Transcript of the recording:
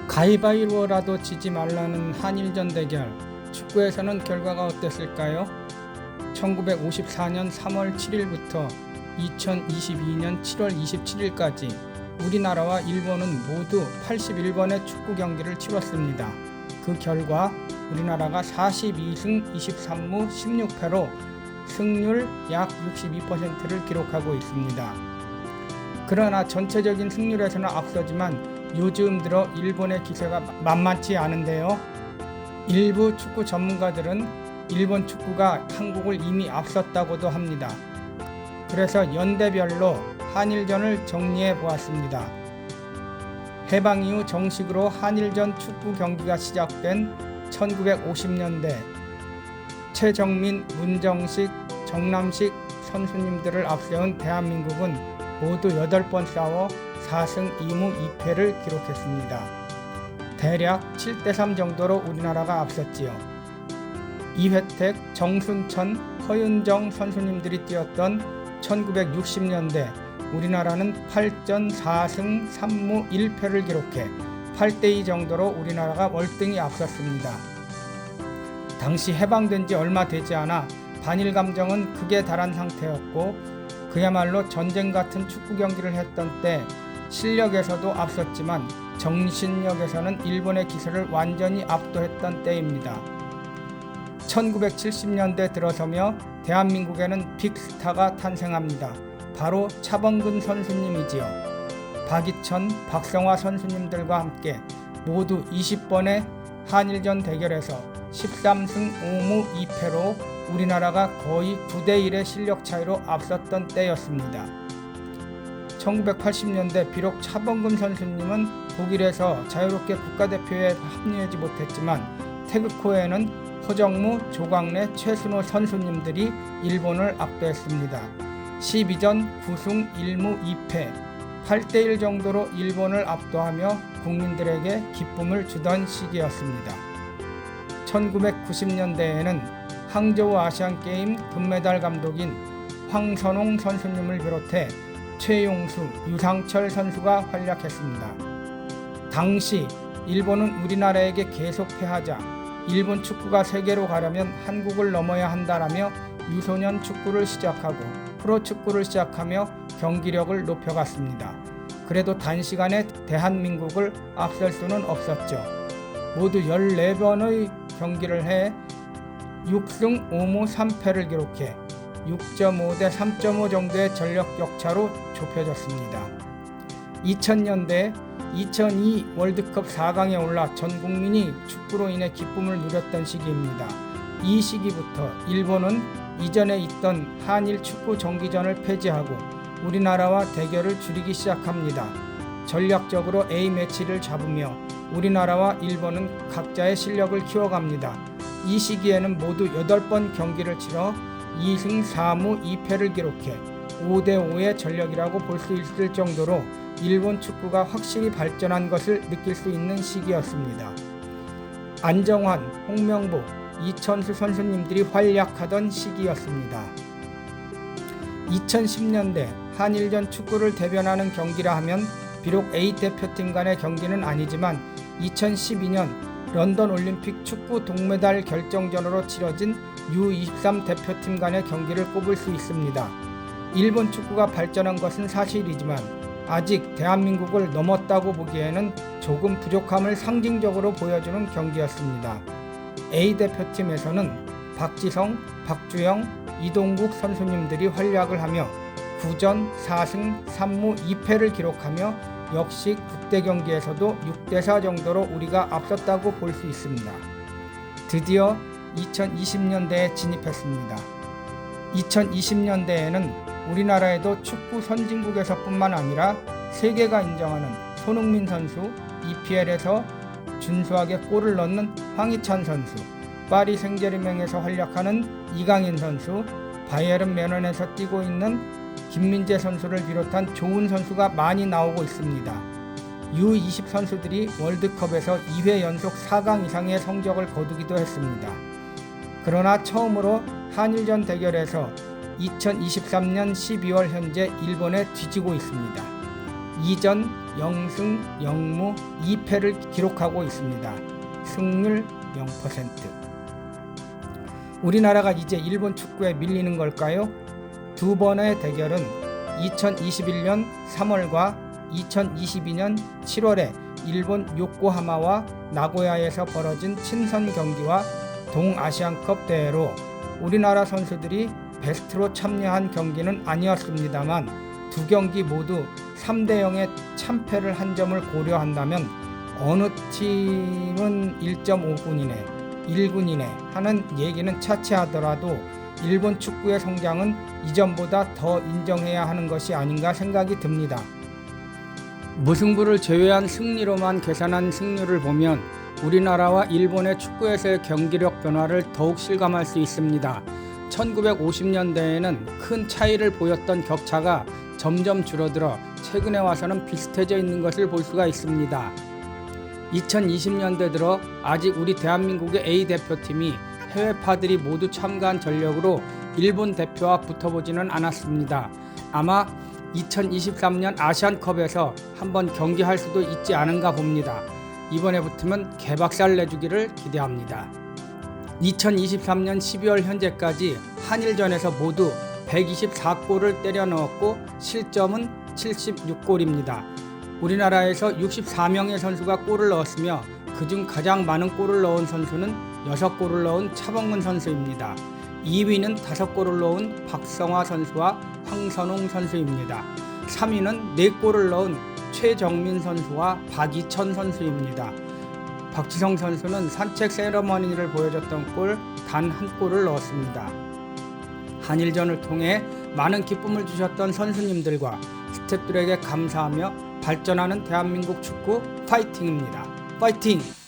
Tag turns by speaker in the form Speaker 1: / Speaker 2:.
Speaker 1: 가위바위보라도 지지 말라는 한일전 대결, 축구에서는 결과가 어땠을까요? 1954년 3월 7일부터 2022년 7월 27일까지 우리나라와 일본은 모두 81번의 축구 경기를 치렀습니다. 그 결과 우리나라가 42승 23무 16패로 승률 약 62%를 기록하고 있습니다. 그러나 전체적인 승률에서는 앞서지만 요즘 들어 일본의 기세가 만만치 않은데요. 일부 축구 전문가들은 일본 축구가 한국을 이미 앞섰다고도 합니다. 그래서 연대별로 한일전을 정리해 보았습니다. 해방 이후 정식으로 한일전 축구 경기가 시작된 1950년대 최정민, 문정식, 정남식 선수님들을 앞세운 대한민국은 모두 8번 싸워 4승 2무 2패를 기록했습니다. 대략 7대3 정도로 우리나라가 앞섰지요. 이회택, 정순천, 허윤정 선수님들이 뛰었던 1960년대 우리나라는 8전 4승 3무 1패를 기록해 8대2 정도로 우리나라가 월등히 앞섰습니다. 당시 해방된 지 얼마 되지 않아 반일 감정은 극에 달한 상태였고 그야말로 전쟁 같은 축구 경기를 했던 때 실력에서도 앞섰지만 정신력에서는 일본의 기세를 완전히 압도했던 때입니다. 1970년대 들어서며 대한민국에는 빅스타가 탄생합니다. 바로 차범근 선수님이지요. 박이천, 박성화 선수님들과 함께 모두 20번의 한일전 대결에서 13승 5무 2패로 우리나라가 거의 9대1의 실력 차이로 앞섰던 때였습니다. 1980년대 비록 차범근 선수님은 독일에서 자유롭게 국가대표에 합류하지 못했지만 태극 후에는 허정무, 조광래, 최순호 선수님들이 일본을 압도했습니다. 12전 9승 1무 2패, 8대1 정도로 일본을 압도하며 국민들에게 기쁨을 주던 시기였습니다. 1990년대에는 항저우 아시안게임 금메달 감독인 황선홍 선수님을 비롯해 최용수, 유상철 선수가 활약했습니다. 당시 일본은 우리나라에게 계속 패하자 일본 축구가 세계로 가려면 한국을 넘어야 한다라며 유소년 축구를 시작하고 프로축구를 시작하며 경기력을 높여갔습니다. 그래도 단시간에 대한민국을 앞설 수는 없었죠. 모두 14번의 경기를 해 6승 5무 3패를 기록해 6.5대 3.5 정도의 전력 격차로 좁혀졌습니다. 2000년대 2002 월드컵 4강에 올라 전 국민이 축구로 인해 기쁨을 누렸던 시기입니다. 이 시기부터 일본은 이전에 있던 한일 축구 정기전을 폐지하고 우리나라와 대결을 줄이기 시작합니다. 전략적으로 A매치를 잡으며 우리나라와 일본은 각자의 실력을 키워갑니다. 이 시기에는 모두 8번 경기를 치러 2승 4무 2패를 기록해 5대5의 전력이라고 볼 수 있을 정도로 일본 축구가 확실히 발전한 것을 느낄 수 있는 시기였습니다. 안정환, 홍명보, 이천수 선수님들이 활약하던 시기였습니다. 2010년대 한일전 축구를 대변하는 경기라 하면 비록 A 대표팀 간의 경기는 아니지만 2012년 런던 올림픽 축구 동메달 결정전으로 치러진 U23 대표팀 간의 경기를 꼽을 수 있습니다. 일본 축구가 발전한 것은 사실이지만 아직 대한민국을 넘었다고 보기에는 조금 부족함을 상징적으로 보여주는 경기였습니다. A 대표팀에서는 박지성, 박주영, 이동국 선수님들이 활약을 하며 9전 4승 3무 2패를 기록하며 역시 국대 경기에서도 6대4 정도로 우리가 앞섰다고 볼 수 있습니다. 드디어 2020년대에 진입했습니다. 2020년대에는 우리나라에도 축구 선진국에서뿐만 아니라 세계가 인정하는 손흥민 선수, EPL에서 준수하게 골을 넣는 황희찬 선수, 파리 생제르맹에서 활약하는 이강인 선수, 바이에른 뮌헨에서 뛰고 있는 김민재 선수를 비롯한 좋은 선수가 많이 나오고 있습니다. U20 선수들이 월드컵에서 2회 연속 4강 이상의 성적을 거두기도 했습니다. 그러나 처음으로 한일전 대결에서 2023년 12월 현재 일본에 뒤지고 있습니다. 2전 0승 0무 2패를 기록하고 있습니다. 승률 0%. 우리나라가 이제 일본 축구에 밀리는 걸까요? 두 번의 대결은 2021년 3월과 2022년 7월에 일본 요코하마와 나고야에서 벌어진 친선 경기와 동아시안컵 대회로 우리나라 선수들이 베스트로 참여한 경기는 아니었습니다만 두 경기 모두 3대0의 참패를 한 점을 고려한다면 어느 팀은 1.5군 이내, 1군 이내 하는 얘기는 차치하더라도 일본 축구의 성장은 이전보다 더 인정해야 하는 것이 아닌가 생각이 듭니다. 무승부를 제외한 승리로만 계산한 승률을 보면 우리나라와 일본의 축구에서의 경기력 변화를 더욱 실감할 수 있습니다. 1950년대에는 큰 차이를 보였던 격차가 점점 줄어들어 최근에 와서는 비슷해져 있는 것을 볼 수가 있습니다. 2020년대 들어 아직 우리 대한민국의 A대표팀이 해외파들이 모두 참가한 전력으로 일본 대표와 붙어보지는 않았습니다. 아마 2023년 아시안컵에서 한번 경기할 수도 있지 않은가 봅니다. 이번에 붙으면 개박살 내주기를 기대합니다. 2023년 12월 현재까지 한일전에서 모두 124골을 때려 넣었고 실점은 76골입니다. 우리나라에서 64명의 선수가 골을 넣었으며 그중 가장 많은 골을 넣은 선수는 6골을 넣은 차범근 선수입니다. 2위는 5골을 넣은 박성화 선수와 황선홍 선수입니다. 3위는 4골을 넣은 최정민 선수와 박이천 선수입니다. 박지성 선수는 산책 세러머니를 보여줬던 골 단 한 골을 넣었습니다. 한일전을 통해 많은 기쁨을 주셨던 선수님들과 스태프들에게 감사하며 발전하는 대한민국 축구 파이팅입니다. 파이팅!